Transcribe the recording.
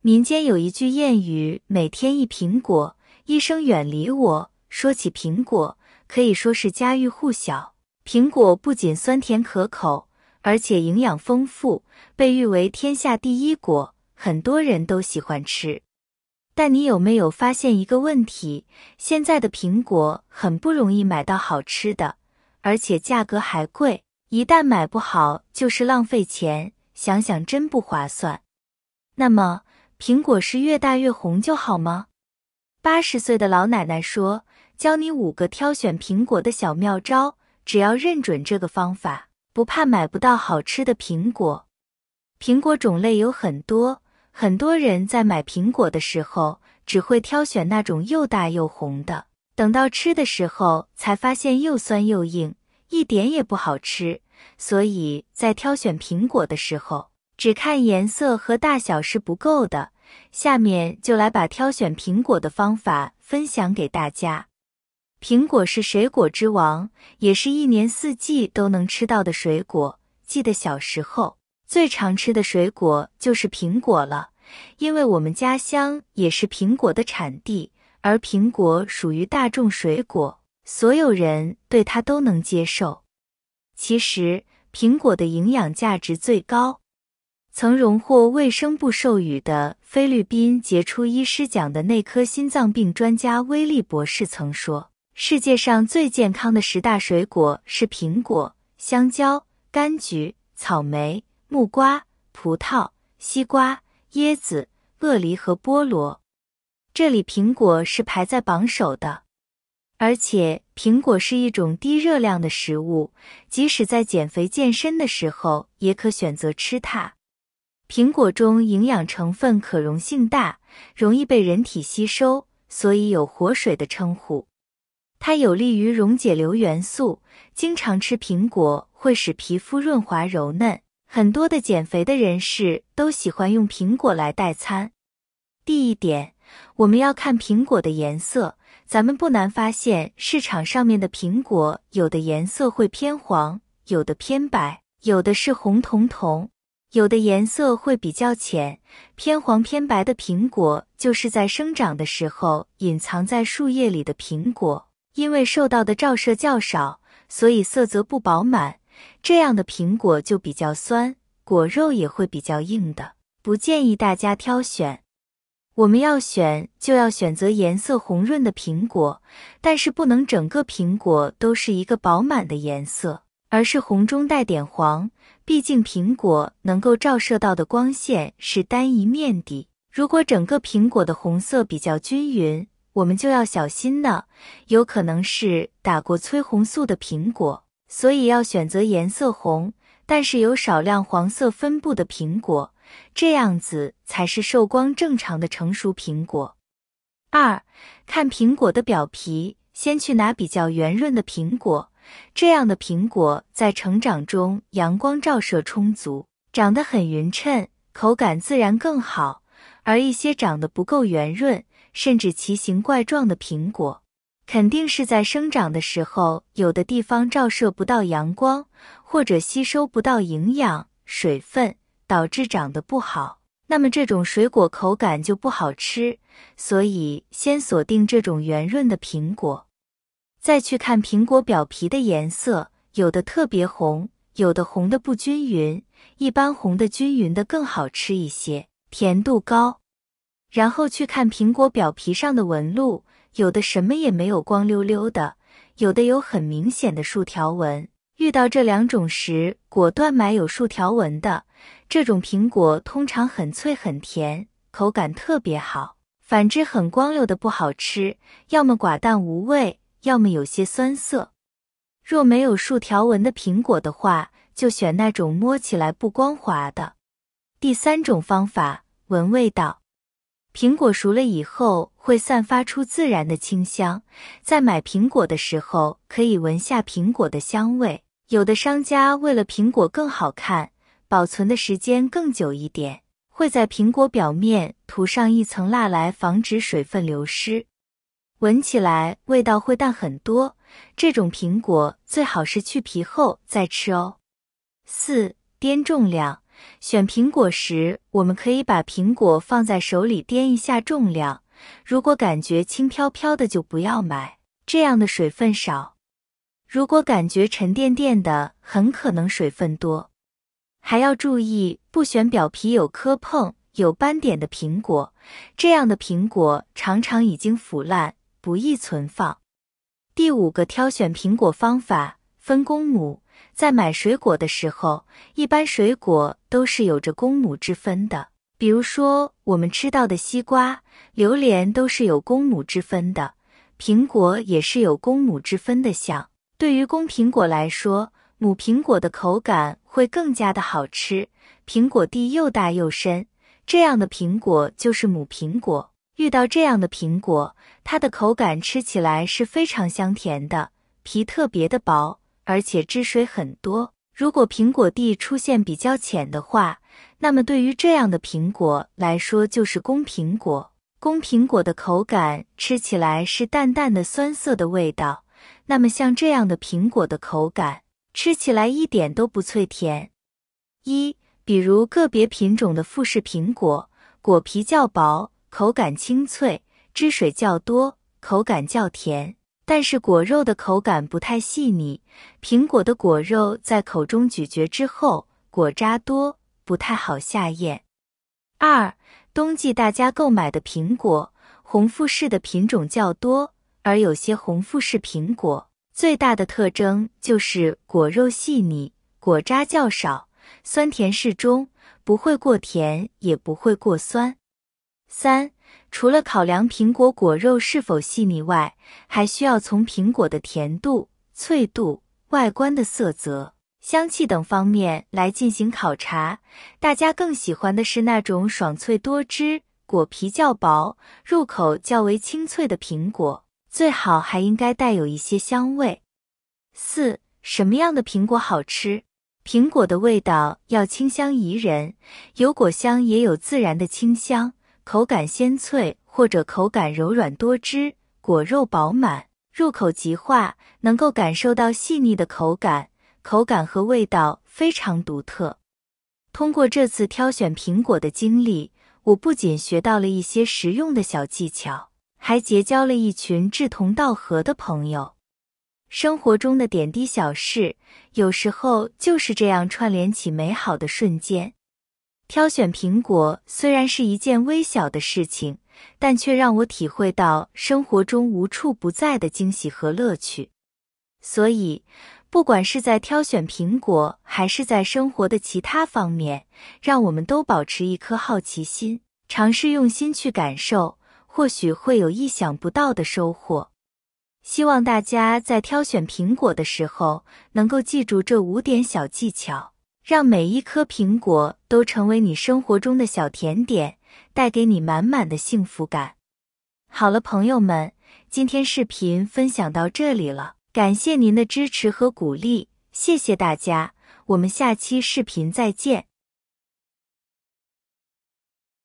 民间有一句谚语，每天一苹果，医生远离我。说起苹果，可以说是家喻户晓。苹果不仅酸甜可口，而且营养丰富，被誉为天下第一果，很多人都喜欢吃。但你有没有发现一个问题？现在的苹果很不容易买到好吃的，而且价格还贵，一旦买不好就是浪费钱，想想真不划算。那么，苹果是越大越红就好吗？80岁的老奶奶说，教你5个挑选苹果的小妙招，只要认准这个方法，不怕买不到好吃的苹果。苹果种类有很多，很多人在买苹果的时候，只会挑选那种又大又红的，等到吃的时候才发现又酸又硬，一点也不好吃。所以在挑选苹果的时候，只看颜色和大小是不够的。下面就来把挑选苹果的方法分享给大家。苹果是水果之王，也是一年四季都能吃到的水果。记得小时候，最常吃的水果就是苹果了，因为我们家乡也是苹果的产地，而苹果属于大众水果，所有人对它都能接受。其实，苹果的营养价值最高。曾荣获卫生部授予的菲律宾杰出医师奖的内科心脏病专家威利博士曾说，世界上最健康的10大水果是苹果、香蕉、柑橘、草莓、木瓜、葡萄、西瓜、椰子、鳄梨和菠萝。这里苹果是排在榜首的。而且苹果是一种低热量的食物，即使在减肥健身的时候也可选择吃它。苹果中营养成分可溶性大，容易被人体吸收，所以有活水的称呼。它有利于溶解硫元素，经常吃苹果会使皮肤润滑柔嫩，很多的减肥的人士都喜欢用苹果来代餐。第一点，我们要看苹果的颜色，咱们不难发现市场上面的苹果有的颜色会偏黄，有的偏白，有的是红彤彤。有的颜色会比较浅，偏黄偏白的苹果就是在生长的时候隐藏在树叶里的苹果，因为受到的照射较少，所以色泽不饱满，这样的苹果就比较酸，果肉也会比较硬的，不建议大家挑选。我们要选就要选择颜色红润的苹果，但是不能整个苹果都是一个饱满的颜色，而是红中带点黄，毕竟苹果能够照射到的光线是单一面的，如果整个苹果的红色比较均匀，我们就要小心了，有可能是打过催红素的苹果，所以要选择颜色红，但是有少量黄色分布的苹果，这样子才是受光正常的成熟苹果。2. 看苹果的表皮，先去拿比较圆润的苹果，这样的苹果在成长中阳光照射充足，长得很匀称，口感自然更好。而一些长得不够圆润，甚至奇形怪状的苹果，肯定是在生长的时候有的地方照射不到阳光，或者吸收不到营养、水分，导致长得不好。那么这种水果口感就不好吃，所以先锁定这种圆润的苹果。再去看苹果表皮的颜色，有的特别红，有的红的不均匀，一般红的均匀的更好吃一些，甜度高。然后去看苹果表皮上的纹路，有的什么也没有，光溜溜的，有的有很明显的竖条纹。遇到这2种时，果断买有竖条纹的，这种苹果通常很脆很甜，口感特别好。反之很光溜的不好吃，要么寡淡无味，要么有些酸涩。若没有竖条纹的苹果的话，就选那种摸起来不光滑的。第3种方法，闻味道。苹果熟了以后会散发出自然的清香，在买苹果的时候可以闻下苹果的香味。有的商家为了苹果更好看，保存的时间更久一点，会在苹果表面涂上一层蜡来防止水分流失。闻起来味道会淡很多，这种苹果最好是去皮后再吃哦。4. 掂重量，选苹果时，我们可以把苹果放在手里掂一下重量，如果感觉轻飘飘的就不要买，这样的水分少。如果感觉沉甸甸的，很可能水分多。还要注意，不选表皮有磕碰、有斑点的苹果，这样的苹果常常已经腐烂，不易存放。第5个挑选苹果方法，分公母。在买水果的时候，一般水果都是有着公母之分的，比如说我们吃到的西瓜、榴莲都是有公母之分的，苹果也是有公母之分的像。对于公苹果来说，母苹果的口感会更加的好吃，苹果蒂又大又深，这样的苹果就是母苹果。遇到这样的苹果，它的口感吃起来是非常香甜的，皮特别的薄，而且汁水很多。如果苹果蒂出现比较浅的话，那么对于这样的苹果来说就是公苹果。公苹果的口感吃起来是淡淡的酸涩的味道，那么像这样的苹果的口感吃起来一点都不脆甜。比如个别品种的富士苹果，果皮较薄，口感清脆，汁水较多，口感较甜，但是果肉的口感不太细腻，苹果的果肉在口中咀嚼之后，果渣多，不太好下咽。冬季大家购买的苹果，红富士的品种较多，而有些红富士苹果最大的特征就是果肉细腻，果渣较少，酸甜适中，不会过甜，也不会过酸。除了考量苹果果肉是否细腻外，还需要从苹果的甜度、脆度、外观的色泽、香气等方面来进行考察。大家更喜欢的是那种爽脆多汁、果皮较薄、入口较为清脆的苹果，最好还应该带有一些香味。什么样的苹果好吃？苹果的味道要清香宜人，有果香也有自然的清香，口感鲜脆或者口感柔软多汁，果肉饱满，入口即化，能够感受到细腻的口感和味道非常独特。通过这次挑选苹果的经历，我不仅学到了一些实用的小技巧，还结交了一群志同道合的朋友。生活中的点滴小事，有时候就是这样串联起美好的瞬间。挑选苹果虽然是一件微小的事情，但却让我体会到生活中无处不在的惊喜和乐趣。所以，不管是在挑选苹果，还是在生活的其他方面，让我们都保持一颗好奇心，尝试用心去感受，或许会有意想不到的收获。希望大家在挑选苹果的时候，能够记住这5点小技巧，让每一颗苹果都成为你生活中的小甜点，带给你满满的幸福感。好了，朋友们，今天视频分享到这里了，感谢您的支持和鼓励，谢谢大家，我们下期视频再见。